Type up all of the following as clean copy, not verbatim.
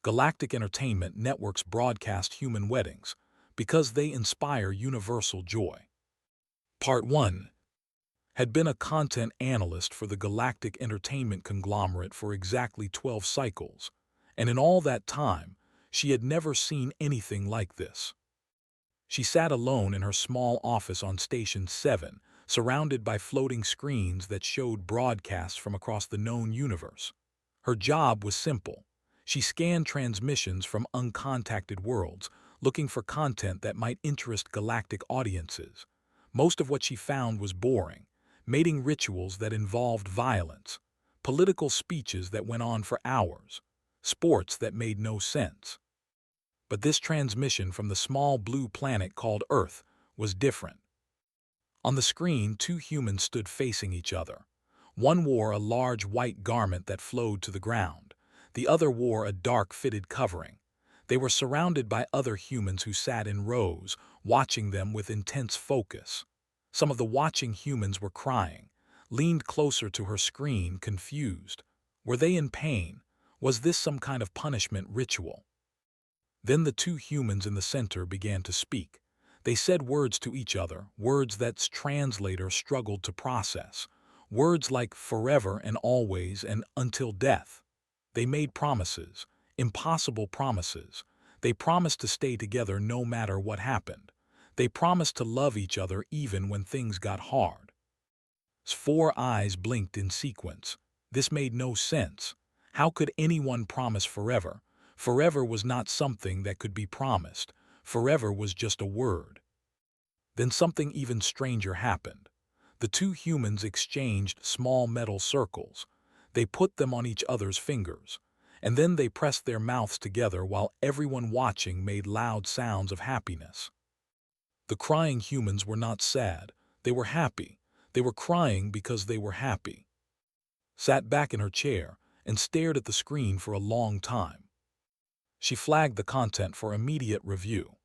Galactic Entertainment Network's broadcast human weddings because they inspire universal joy. Part 1 had been a content analyst for the Galactic Entertainment conglomerate for exactly 12 cycles, and in all that time, she had never seen anything like this. She sat alone in her small office on Station 7, surrounded by floating screens that showed broadcasts from across the known universe. Her job was simple. She scanned transmissions from uncontacted worlds, looking for content that might interest galactic audiences. Most of what she found was boring: mating rituals that involved violence, political speeches that went on for hours, sports that made no sense. But this transmission from the small blue planet called Earth was different. On the screen, two humans stood facing each other. One wore a large white garment that flowed to the ground. The other wore a dark fitted covering. They were surrounded by other humans who sat in rows, watching them with intense focus. Some of the watching humans were crying, leaned closer to her screen, confused. Were they in pain? Was this some kind of punishment ritual? Then the two humans in the center began to speak. They said words to each other, words that translator struggled to process. Words like forever and always and until death. They made promises, impossible promises. They promised to stay together no matter what happened. They promised to love each other even when things got hard. 4 eyes blinked in sequence. This made no sense. How could anyone promise forever? Forever was not something that could be promised. Forever was just a word. Then something even stranger happened. The two humans exchanged small metal circles. They put them on each other's fingers, and then they pressed their mouths together while everyone watching made loud sounds of happiness. The crying humans were not sad. They were happy. They were crying because they were happy. Sat back in her chair and stared at the screen for a long time. She flagged the content for immediate review.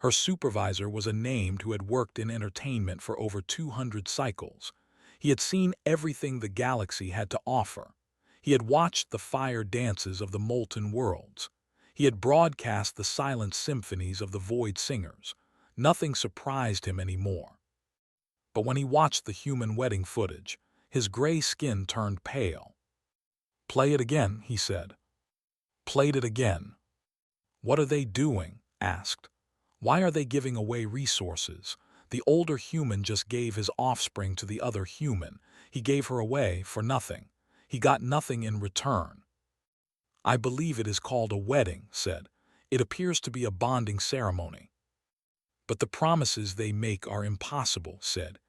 Her supervisor was a name who had worked in entertainment for over 200 cycles. He had seen everything the galaxy had to offer. He had watched the fire dances of the molten worlds. He had broadcast the silent symphonies of the void singers. Nothing surprised him anymore. But when he watched the human wedding footage, his gray skin turned pale. "Play it again," he said. Played it again. "What are they doing?" asked. "Why are they giving away resources? The older human just gave his offspring to the other human. He gave her away for nothing. He got nothing in return." "I believe it is called a wedding," said. "It appears to be a bonding ceremony." "But the promises they make are impossible," said.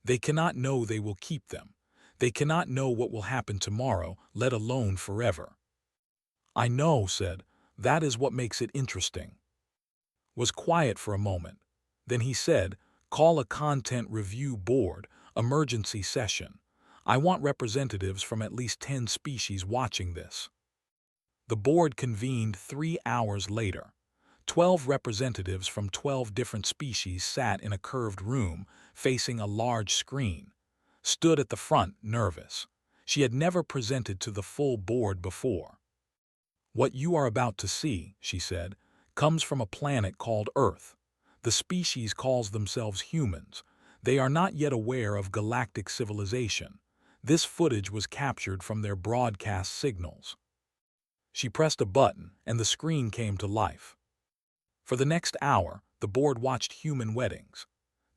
"They cannot know they will keep them. They cannot know what will happen tomorrow, let alone forever." "I know," said. "That is what makes it interesting." Was quiet for a moment. Then he said, "Call a content review board, emergency session. I want representatives from at least 10 species watching this." The board convened 3 hours later. 12 representatives from 12 different species sat in a curved room, facing a large screen. Stood at the front, nervous. She had never presented to the full board before. "What you are about to see," she said, "comes from a planet called Earth. The species calls themselves humans. They are not yet aware of galactic civilization. This footage was captured from their broadcast signals." She pressed a button, and the screen came to life. For the next hour, the board watched human weddings.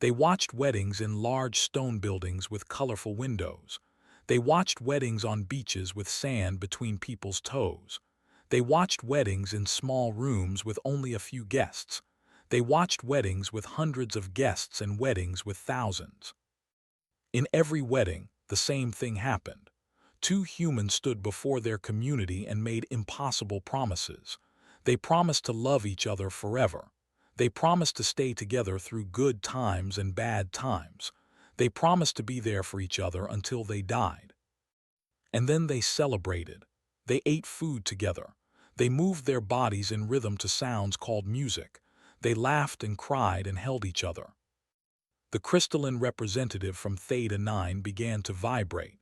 They watched weddings in large stone buildings with colorful windows. They watched weddings on beaches with sand between people's toes. They watched weddings in small rooms with only a few guests. They watched weddings with hundreds of guests and weddings with thousands. In every wedding, the same thing happened. Two humans stood before their community and made impossible promises. They promised to love each other forever. They promised to stay together through good times and bad times. They promised to be there for each other until they died. And then they celebrated. They ate food together. They moved their bodies in rhythm to sounds called music. They laughed and cried and held each other. The crystalline representative from Theta 9 began to vibrate.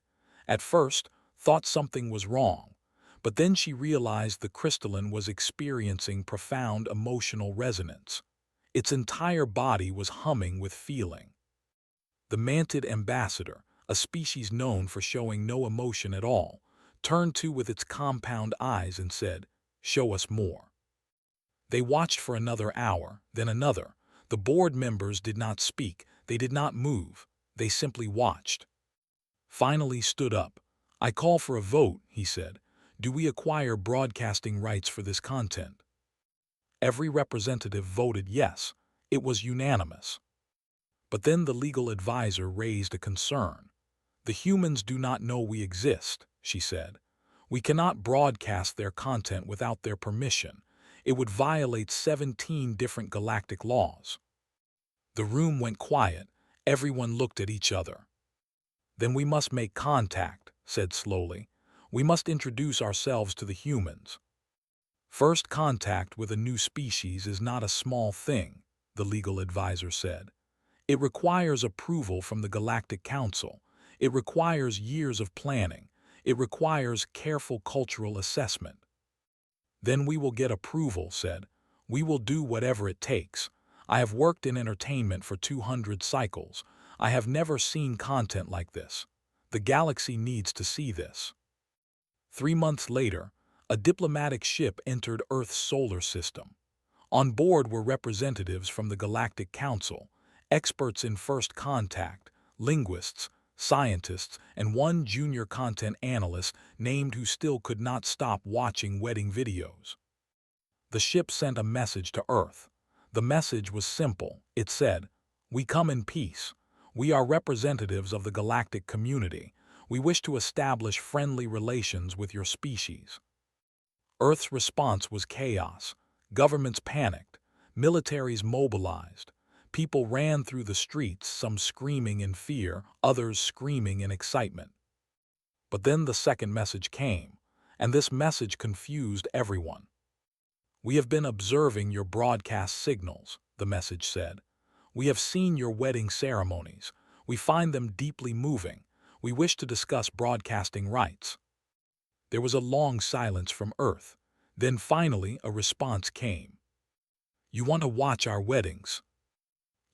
At first, thought something was wrong. But then she realized the crystalline was experiencing profound emotional resonance. Its entire body was humming with feeling. The mantid ambassador, a species known for showing no emotion at all, turned to with its compound eyes and said, "Show us more." They watched for another hour, then another. The board members did not speak, they did not move, they simply watched. Finally stood up. "I call for a vote," he said. "Do we acquire broadcasting rights for this content?" Every representative voted yes. It was unanimous. But then the legal advisor raised a concern. "The humans do not know we exist," she said. "We cannot broadcast their content without their permission. It would violate 17 different galactic laws." The room went quiet. Everyone looked at each other. "Then we must make contact," said slowly. "We must introduce ourselves to the humans." "First contact with a new species is not a small thing," the legal advisor said. "It requires approval from the Galactic Council. It requires years of planning. It requires careful cultural assessment." "Then we will get approval," said. "We will do whatever it takes. I have worked in entertainment for 200 cycles. I have never seen content like this. The galaxy needs to see this." 3 months later, a diplomatic ship entered Earth's solar system. On board were representatives from the Galactic Council, experts in first contact, linguists, scientists, and one junior content analyst named who still could not stop watching wedding videos. The ship sent a message to Earth. The message was simple. It said, "We come in peace. We are representatives of the galactic community. We wish to establish friendly relations with your species." Earth's response was chaos. Governments panicked. Militaries mobilized. People ran through the streets, some screaming in fear, others screaming in excitement. But then the second message came, and this message confused everyone. "We have been observing your broadcast signals," the message said. "We have seen your wedding ceremonies. We find them deeply moving. We wish to discuss broadcasting rights." There was a long silence from Earth. Then finally a response came. "You want to watch our weddings?"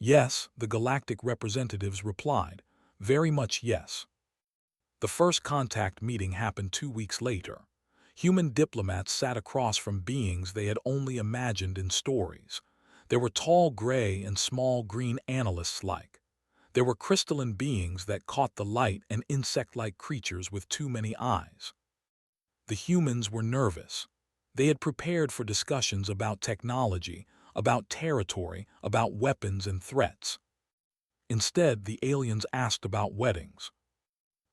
"Yes," the galactic representatives replied. "Very much yes." The first contact meeting happened 2 weeks later. Human diplomats sat across from beings they had only imagined in stories. There were tall gray and small green analysts like. There were crystalline beings that caught the light and insect-like creatures with too many eyes. The humans were nervous. They had prepared for discussions about technology, about territory, about weapons and threats. Instead, the aliens asked about weddings.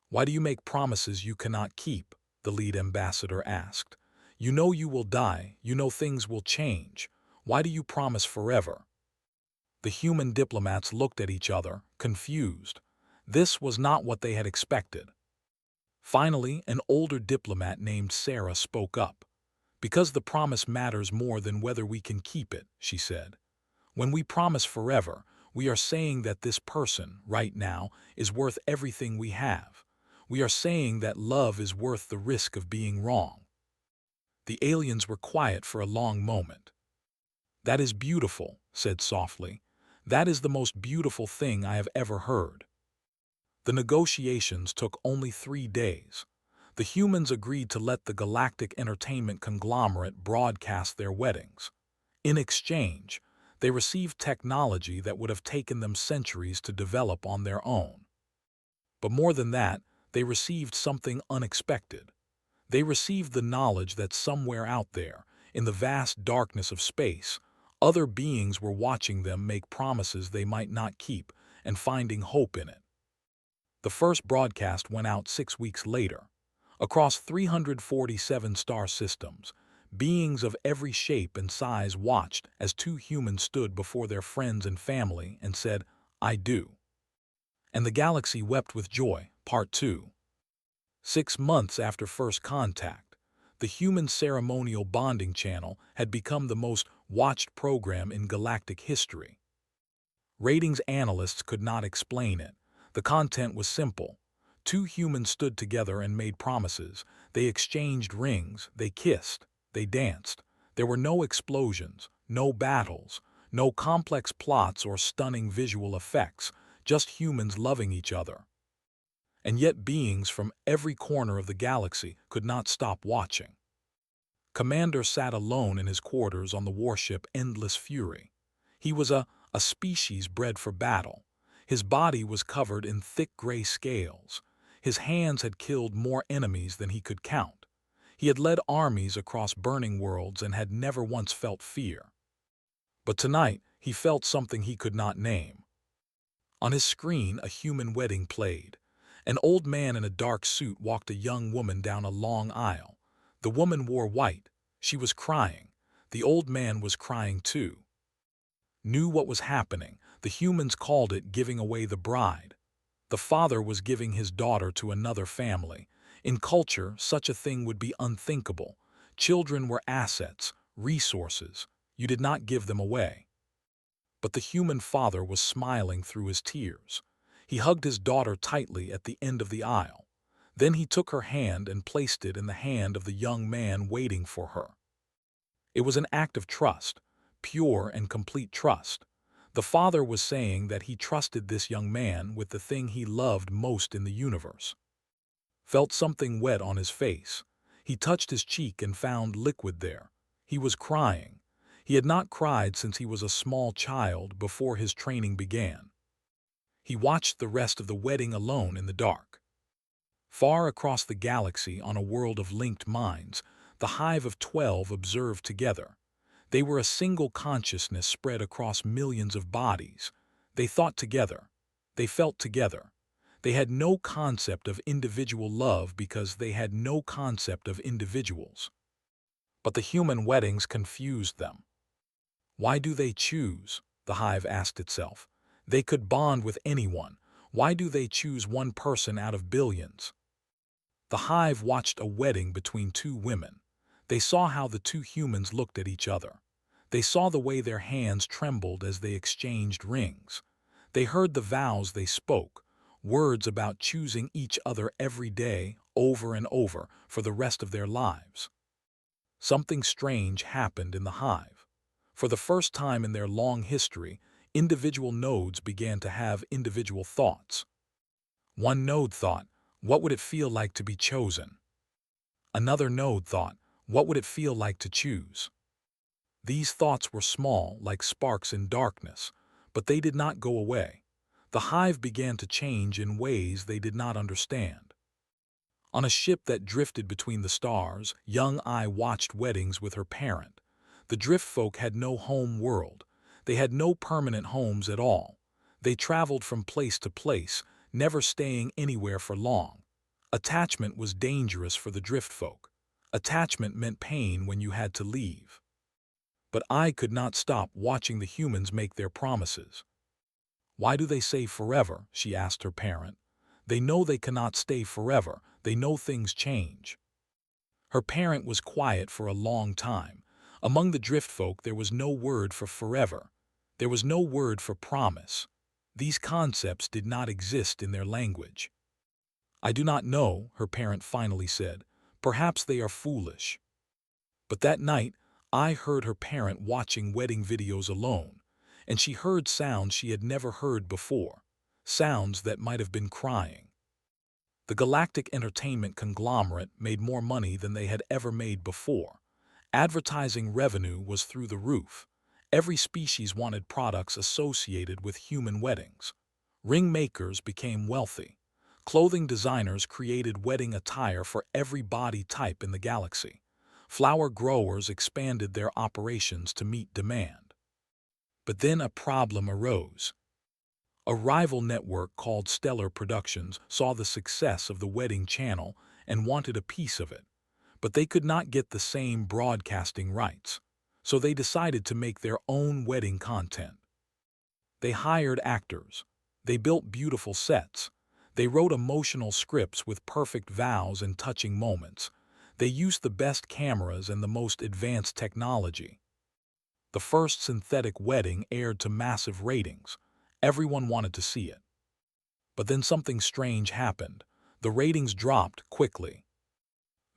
"Why do you make promises you cannot keep?" the lead ambassador asked. "You know you will die, you know things will change. Why do you promise forever?" The human diplomats looked at each other, confused. This was not what they had expected. Finally, an older diplomat named Sarah spoke up. "Because the promise matters more than whether we can keep it," she said. "When we promise forever, we are saying that this person, right now, is worth everything we have. We are saying that love is worth the risk of being wrong." The aliens were quiet for a long moment. "That is beautiful," said softly. "That is the most beautiful thing I have ever heard." The negotiations took only 3 days. The humans agreed to let the galactic entertainment conglomerate broadcast their weddings. In exchange, they received technology that would have taken them centuries to develop on their own. But more than that, they received something unexpected. They received the knowledge that somewhere out there, in the vast darkness of space, other beings were watching them make promises they might not keep and finding hope in it. The first broadcast went out 6 weeks later. Across 347 star systems, beings of every shape and size watched as 2 humans stood before their friends and family and said, "I do." And the galaxy wept with joy. Part 2. 6 months after first contact, the human ceremonial bonding channel had become the most watched program in galactic history. Ratings analysts could not explain it. The content was simple. 2 humans stood together and made promises. They exchanged rings, they kissed, they danced. There were no explosions, no battles, no complex plots or stunning visual effects, just humans loving each other. And yet beings from every corner of the galaxy could not stop watching. Commander sat alone in his quarters on the warship Endless Fury. He was a species bred for battle. His body was covered in thick gray scales. His hands had killed more enemies than he could count. He had led armies across burning worlds and had never once felt fear. But tonight, he felt something he could not name. On his screen, a human wedding played. An old man in a dark suit walked a young woman down a long aisle. The woman wore white. She was crying. The old man was crying too. Knew what was happening. The humans called it giving away the bride. The father was giving his daughter to another family. In culture, such a thing would be unthinkable. Children were assets, resources. You did not give them away. But the human father was smiling through his tears. He hugged his daughter tightly at the end of the aisle. Then he took her hand and placed it in the hand of the young man waiting for her. It was an act of trust, pure and complete trust. The father was saying that he trusted this young man with the thing he loved most in the universe. Felt something wet on his face. He touched his cheek and found liquid there. He was crying. He had not cried since he was a small child before his training began. He watched the rest of the wedding alone in the dark. Far across the galaxy on a world of linked minds, the hive of 12 observed together. They were a single consciousness spread across millions of bodies. They thought together. They felt together. They had no concept of individual love because they had no concept of individuals. But the human weddings confused them. Why do they choose? The hive asked itself. They could bond with anyone. Why do they choose one person out of billions? The hive watched a wedding between two women. They saw how the two humans looked at each other. They saw the way their hands trembled as they exchanged rings. They heard the vows they spoke, words about choosing each other every day, over and over, for the rest of their lives. Something strange happened in the hive. For the first time in their long history, individual nodes began to have individual thoughts. One node thought, what would it feel like to be chosen? Another node thought, what would it feel like to choose? These thoughts were small, like sparks in darkness, but they did not go away. The hive began to change in ways they did not understand. On a ship that drifted between the stars, young I watched weddings with her parent. The drift folk had no home world. They had no permanent homes at all. They traveled from place to place, never staying anywhere for long. Attachment was dangerous for the drift folk. Attachment meant pain when you had to leave. But I could not stop watching the humans make their promises. Why do they say forever? She asked her parent. They know they cannot stay forever. They know things change. Her parent was quiet for a long time. Among the drift folk there was no word for forever. There was no word for promise. These concepts did not exist in their language. I do not know, her parent finally said. Perhaps they are foolish. But that night, I heard her parent watching wedding videos alone, and she heard sounds she had never heard before, sounds that might have been crying. The Galactic Entertainment conglomerate made more money than they had ever made before. Advertising revenue was through the roof. Every species wanted products associated with human weddings. Ring makers became wealthy. Clothing designers created wedding attire for every body type in the galaxy. Flower growers expanded their operations to meet demand. But then a problem arose. A rival network called Stellar Productions saw the success of the wedding channel and wanted a piece of it. But they could not get the same broadcasting rights, so they decided to make their own wedding content. They hired actors. They built beautiful sets. They wrote emotional scripts with perfect vows and touching moments. They used the best cameras and the most advanced technology. The first synthetic wedding aired to massive ratings. Everyone wanted to see it. But then something strange happened. The ratings dropped quickly.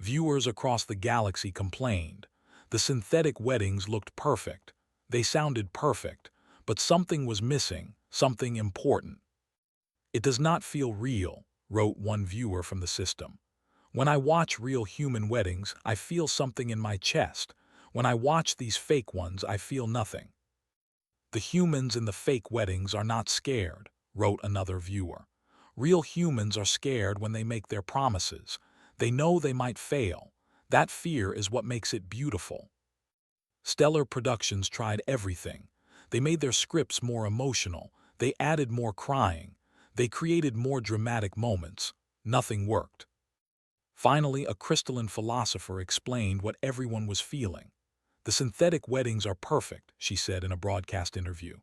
Viewers across the galaxy complained. The synthetic weddings looked perfect. They sounded perfect, but something was missing, something important. "It does not feel real," wrote one viewer from the system. "When I watch real human weddings, I feel something in my chest. When I watch these fake ones, I feel nothing." "The humans in the fake weddings are not scared," wrote another viewer. "Real humans are scared when they make their promises. They know they might fail. That fear is what makes it beautiful." Stellar Productions tried everything. They made their scripts more emotional. They added more crying. They created more dramatic moments. Nothing worked. Finally, a crystalline philosopher explained what everyone was feeling. "The synthetic weddings are perfect," she said in a broadcast interview.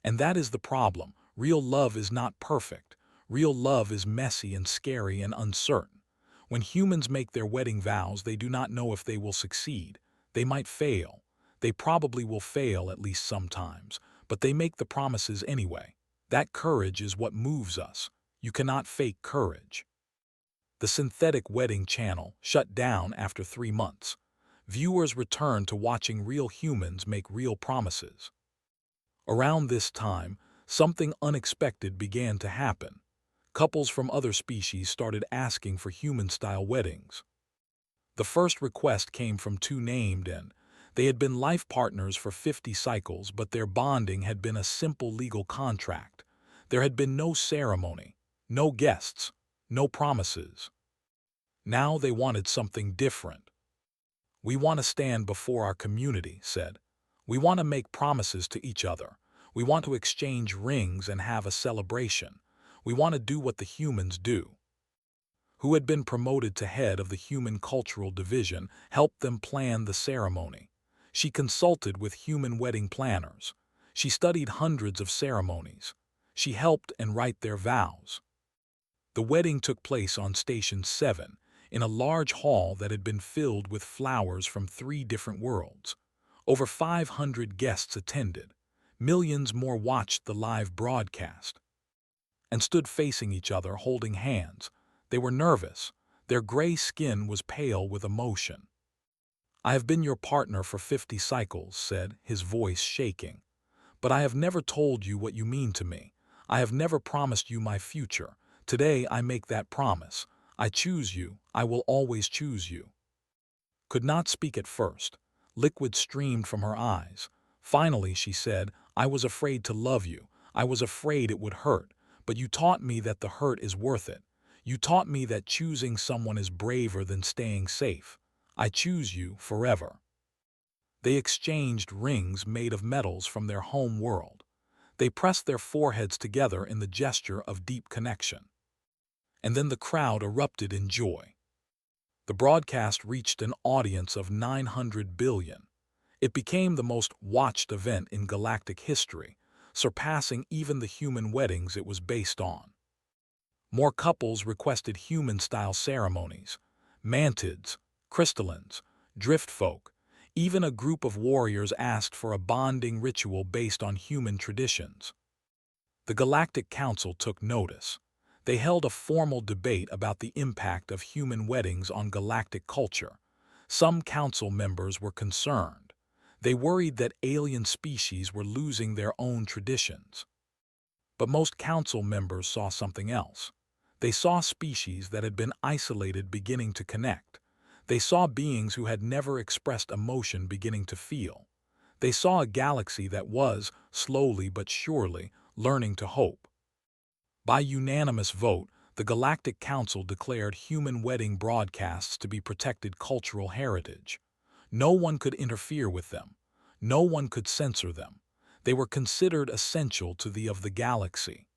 "And that is the problem. Real love is not perfect. Real love is messy and scary and uncertain. When humans make their wedding vows, they do not know if they will succeed. They might fail. They probably will fail at least sometimes, but they make the promises anyway. That courage is what moves us. You cannot fake courage." The synthetic wedding channel shut down after 3 months. Viewers returned to watching real humans make real promises. Around this time, something unexpected began to happen. Couples from other species started asking for human-style weddings. The first request came from two named and they had been life partners for 50 cycles, but their bonding had been a simple legal contract. There had been no ceremony, no guests, no promises. Now they wanted something different. "We want to stand before our community," said. "We want to make promises to each other. We want to exchange rings and have a celebration. We want to do what the humans do." Who had been promoted to head of the Human Cultural Division helped them plan the ceremony. She consulted with human wedding planners. She studied hundreds of ceremonies. She helped and write their vows. The wedding took place on Station 7, in a large hall that had been filled with flowers from 3 different worlds. Over 500 guests attended. Millions more watched the live broadcast and stood facing each other, holding hands. They were nervous. Their gray skin was pale with emotion. "I have been your partner for 50 cycles," said, his voice shaking. "But I have never told you what you mean to me. I have never promised you my future. Today I make that promise. I choose you. I will always choose you." Could not speak at first. Liquid streamed from her eyes. Finally she said, "I was afraid to love you. I was afraid it would hurt. But you taught me that the hurt is worth it. You taught me that choosing someone is braver than staying safe. I choose you forever." They exchanged rings made of metals from their home world. They pressed their foreheads together in the gesture of deep connection. And then the crowd erupted in joy. The broadcast reached an audience of 900 billion. It became the most watched event in galactic history, surpassing even the human weddings it was based on. More couples requested human-style ceremonies. Mantids, crystallines, driftfolk, even a group of warriors asked for a bonding ritual based on human traditions. The Galactic Council took notice. They held a formal debate about the impact of human weddings on galactic culture. Some council members were concerned. They worried that alien species were losing their own traditions. But most council members saw something else. They saw species that had been isolated beginning to connect. They saw beings who had never expressed emotion beginning to feel. They saw a galaxy that was, slowly but surely, learning to hope. By unanimous vote, the Galactic Council declared human wedding broadcasts to be protected cultural heritage. No one could interfere with them. No one could censor them. They were considered essential to the galaxy.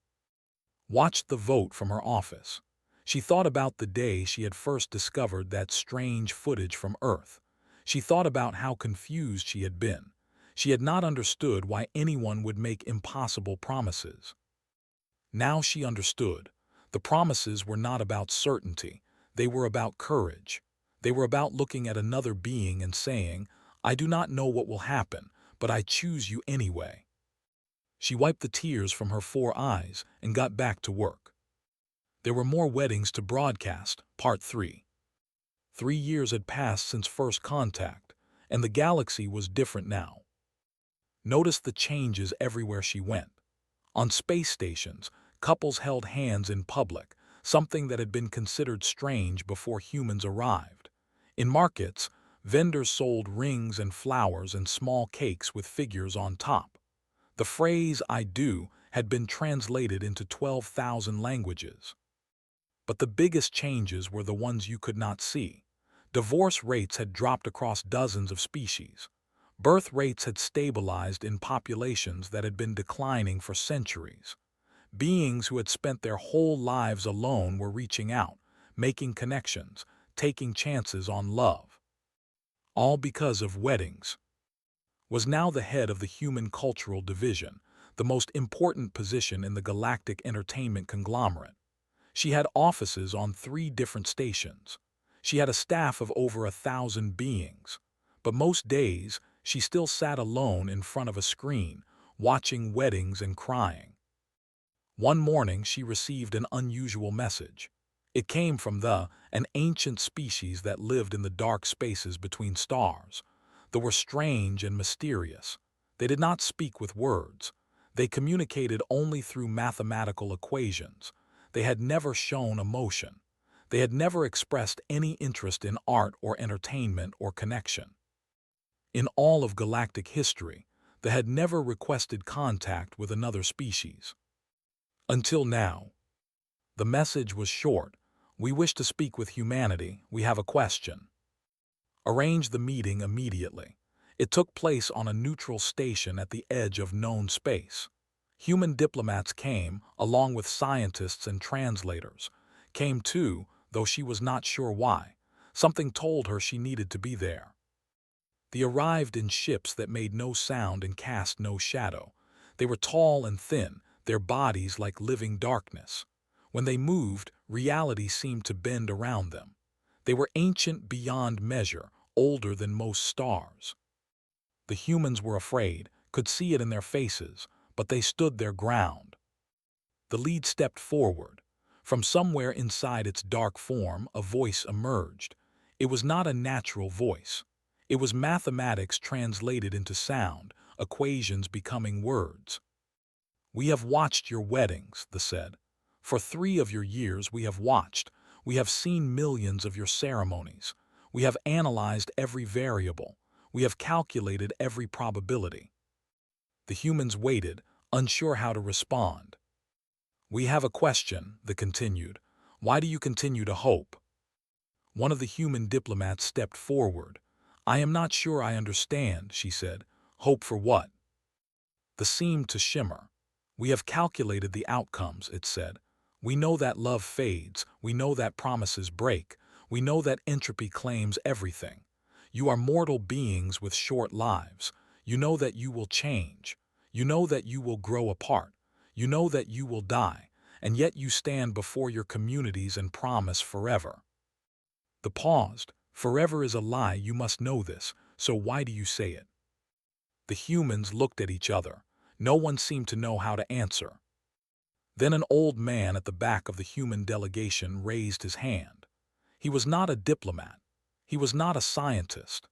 Watched the vote from her office. She thought about the day she had first discovered that strange footage from Earth. She thought about how confused she had been. She had not understood why anyone would make impossible promises. Now she understood. The promises were not about certainty. They were about courage. They were about looking at another being and saying, "I do not know what will happen, but I choose you anyway." She wiped the tears from her 4 eyes and got back to work. There were more weddings to broadcast, Part 3. 3 years had passed since first contact, and the galaxy was different now. Notice the changes everywhere she went. On space stations, couples held hands in public, something that had been considered strange before humans arrived. In markets, vendors sold rings and flowers and small cakes with figures on top. The phrase "I do" had been translated into 12,000 languages. But the biggest changes were the ones you could not see. Divorce rates had dropped across dozens of species. Birth rates had stabilized in populations that had been declining for centuries. Beings who had spent their whole lives alone were reaching out, making connections, taking chances on love. All because of weddings. Was now the head of the Human Cultural Division, the most important position in the galactic entertainment conglomerate. She had offices on 3 different stations. She had a staff of over 1,000 beings. But most days, she still sat alone in front of a screen, watching weddings and crying. One morning, she received an unusual message. It came from an ancient species that lived in the dark spaces between stars. They were strange and mysterious. They did not speak with words. They communicated only through mathematical equations. They had never shown emotion. They had never expressed any interest in art or entertainment or connection. In all of galactic history, they had never requested contact with another species. Until now. The message was short. We wish to speak with humanity. We have a question. Arrange the meeting immediately. It took place on a neutral station at the edge of known space. Human diplomats came, along with scientists and translators. Came too, though she was not sure why. Something told her she needed to be there. They arrived in ships that made no sound and cast no shadow. They were tall and thin, their bodies like living darkness. When they moved, reality seemed to bend around them. They were ancient beyond measure, older than most stars. The humans were afraid, could see it in their faces, but they stood their ground. The lead stepped forward. From somewhere inside its dark form, a voice emerged. It was not a natural voice. It was mathematics translated into sound, equations becoming words. We have watched your weddings, they said. For 3 of your years we have watched. We have seen millions of your ceremonies. We have analyzed every variable. We have calculated every probability. The humans waited, unsure how to respond. We have a question, they continued. Why do you continue to hope? One of the human diplomats stepped forward. I am not sure I understand, she said. Hope for what? The seemed to shimmer. We have calculated the outcomes, it said. We know that love fades. We know that promises break. We know that entropy claims everything. You are mortal beings with short lives. You know that you will change. You know that you will grow apart. You know that you will die, and yet you stand before your communities and promise forever. They paused. Forever is a lie, you must know this, so why do you say it? The humans looked at each other. No one seemed to know how to answer. Then an old man at the back of the human delegation raised his hand. He was not a diplomat. He was not a scientist.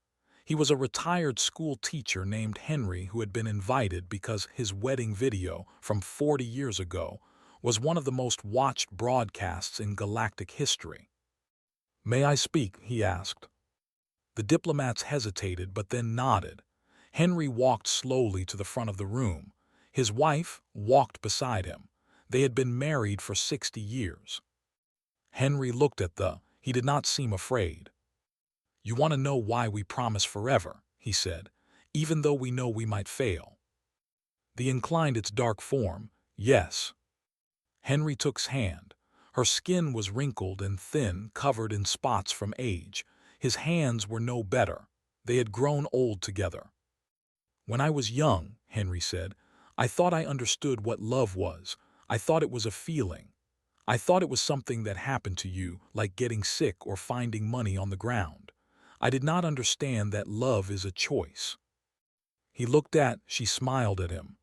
He was a retired school teacher named Henry who had been invited because his wedding video from 40 years ago was one of the most watched broadcasts in galactic history. May I speak? He asked. The diplomats hesitated but then nodded. Henry walked slowly to the front of the room. His wife walked beside him. They had been married for 60 years. Henry looked at he did not seem afraid. You want to know why we promise forever, he said, even though we know we might fail. The inclined its dark form, yes. Henry took his hand. Her skin was wrinkled and thin, covered in spots from age. His hands were no better. They had grown old together. When I was young, Henry said, I thought I understood what love was. I thought it was a feeling. I thought it was something that happened to you, like getting sick or finding money on the ground. I did not understand that love is a choice. She smiled at him.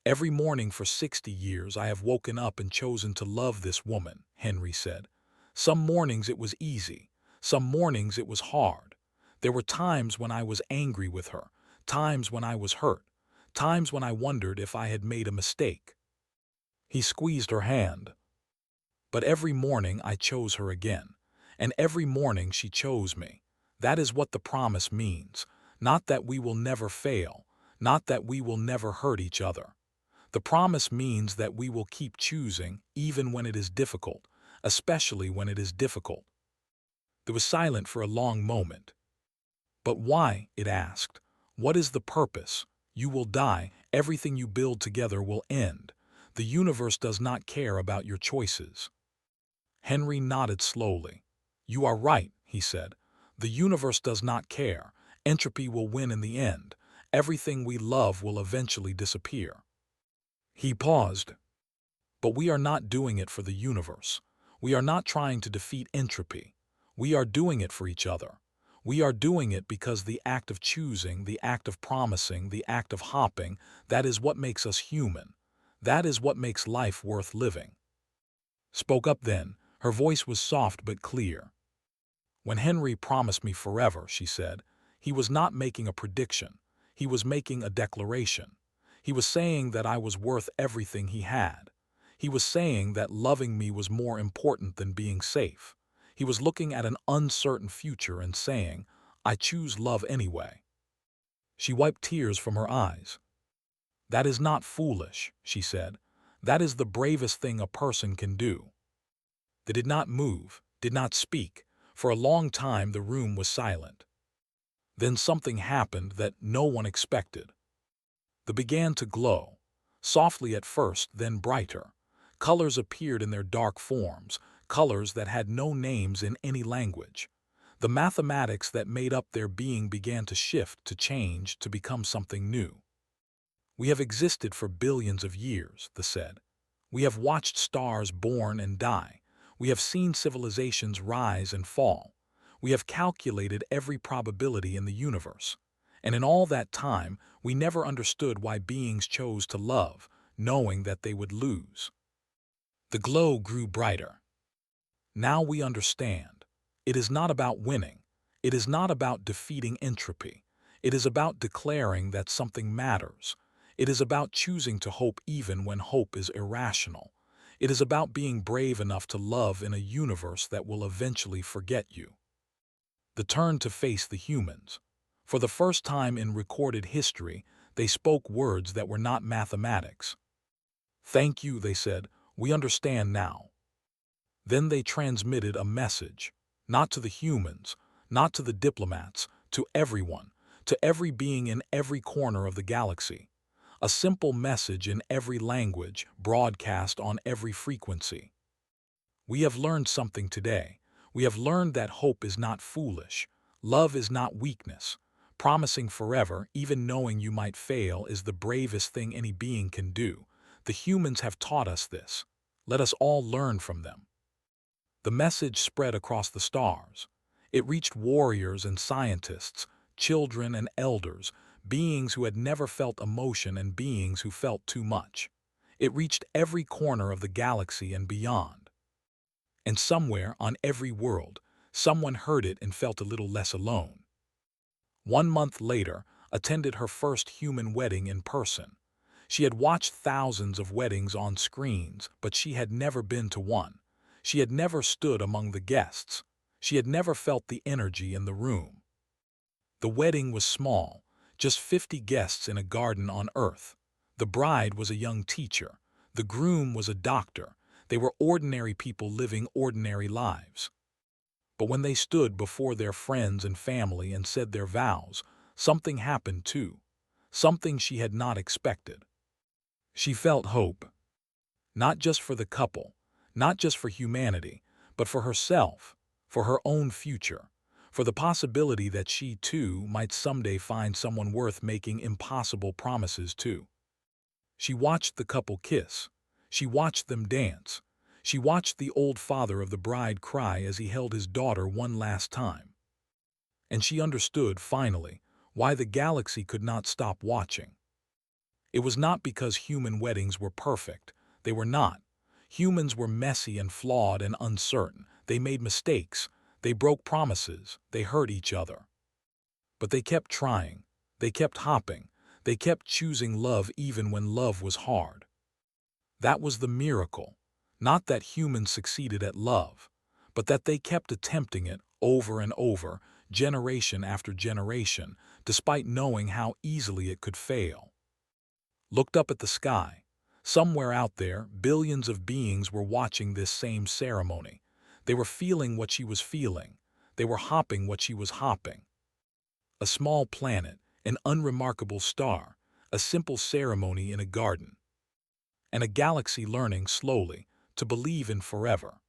Every morning for 60 years I have woken up and chosen to love this woman, Henry said. Some mornings it was easy. Some mornings it was hard. There were times when I was angry with her, times when I was hurt, times when I wondered if I had made a mistake. He squeezed her hand. But every morning I chose her again, and every morning she chose me. That is what the promise means, not that we will never fail, not that we will never hurt each other. The promise means that we will keep choosing even when it is difficult, especially when it is difficult. There was silence for a long moment. But why? It asked. What is the purpose? You will die, everything you build together will end. The universe does not care about your choices. Henry nodded slowly. You are right, he said. The universe does not care. Entropy will win in the end. Everything we love will eventually disappear. He paused. But we are not doing it for the universe. We are not trying to defeat entropy. We are doing it for each other. We are doing it because the act of choosing, the act of promising, the act of hopping, that is what makes us human. That is what makes life worth living. Spoke up then. Her voice was soft but clear. When Henry promised me forever, she said, he was not making a prediction. He was making a declaration. He was saying that I was worth everything he had. He was saying that loving me was more important than being safe. He was looking at an uncertain future and saying, I choose love anyway. She wiped tears from her eyes. That is not foolish, she said. That is the bravest thing a person can do. They did not move, did not speak. For a long time the room was silent. Then something happened that no one expected. They began to glow, softly at first, then brighter. Colors appeared in their dark forms, colors that had no names in any language. The mathematics that made up their being began to shift, to change, to become something new. We have existed for billions of years, they said. We have watched stars born and die. We have seen civilizations rise and fall. We have calculated every probability in the universe. And in all that time, we never understood why beings chose to love, knowing that they would lose. The glow grew brighter. Now we understand. It is not about winning. It is not about defeating entropy. It is about declaring that something matters. It is about choosing to hope even when hope is irrational. It is about being brave enough to love in a universe that will eventually forget you. They turned to face the humans. For the first time in recorded history, they spoke words that were not mathematics. Thank you, they said. We understand now. Then they transmitted a message, not to the humans, not to the diplomats, to everyone, to every being in every corner of the galaxy. A simple message in every language, broadcast on every frequency. We have learned something today. We have learned that hope is not foolish. Love is not weakness. Promising forever, even knowing you might fail, is the bravest thing any being can do. The humans have taught us this. Let us all learn from them. The message spread across the stars. It reached warriors and scientists, children and elders, beings who had never felt emotion and beings who felt too much. It reached every corner of the galaxy and beyond. And somewhere on every world, someone heard it and felt a little less alone. 1 month later, attended her first human wedding in person. She had watched thousands of weddings on screens, but she had never been to one. She had never stood among the guests. She had never felt the energy in the room. The wedding was small, just 50 guests in a garden on Earth. The bride was a young teacher. The groom was a doctor. They were ordinary people living ordinary lives. But when they stood before their friends and family and said their vows, something happened too. Something she had not expected. She felt hope. Not just for the couple, not just for humanity, but for herself, for her own future, for the possibility that she too might someday find someone worth making impossible promises to. She watched the couple kiss. She watched them dance. She watched the old father of the bride cry as he held his daughter one last time. And she understood, finally, why the galaxy could not stop watching. It was not because human weddings were perfect. They were not. Humans were messy and flawed and uncertain. They made mistakes. They broke promises, they hurt each other. But they kept trying, they kept hopping, they kept choosing love even when love was hard. That was the miracle, not that humans succeeded at love, but that they kept attempting it over and over, generation after generation, despite knowing how easily it could fail. Looked up at the sky. Somewhere out there, billions of beings were watching this same ceremony. They were feeling what she was feeling. They were hopping what she was hopping. A small planet, an unremarkable star, a simple ceremony in a garden. And a galaxy learning slowly to believe in forever.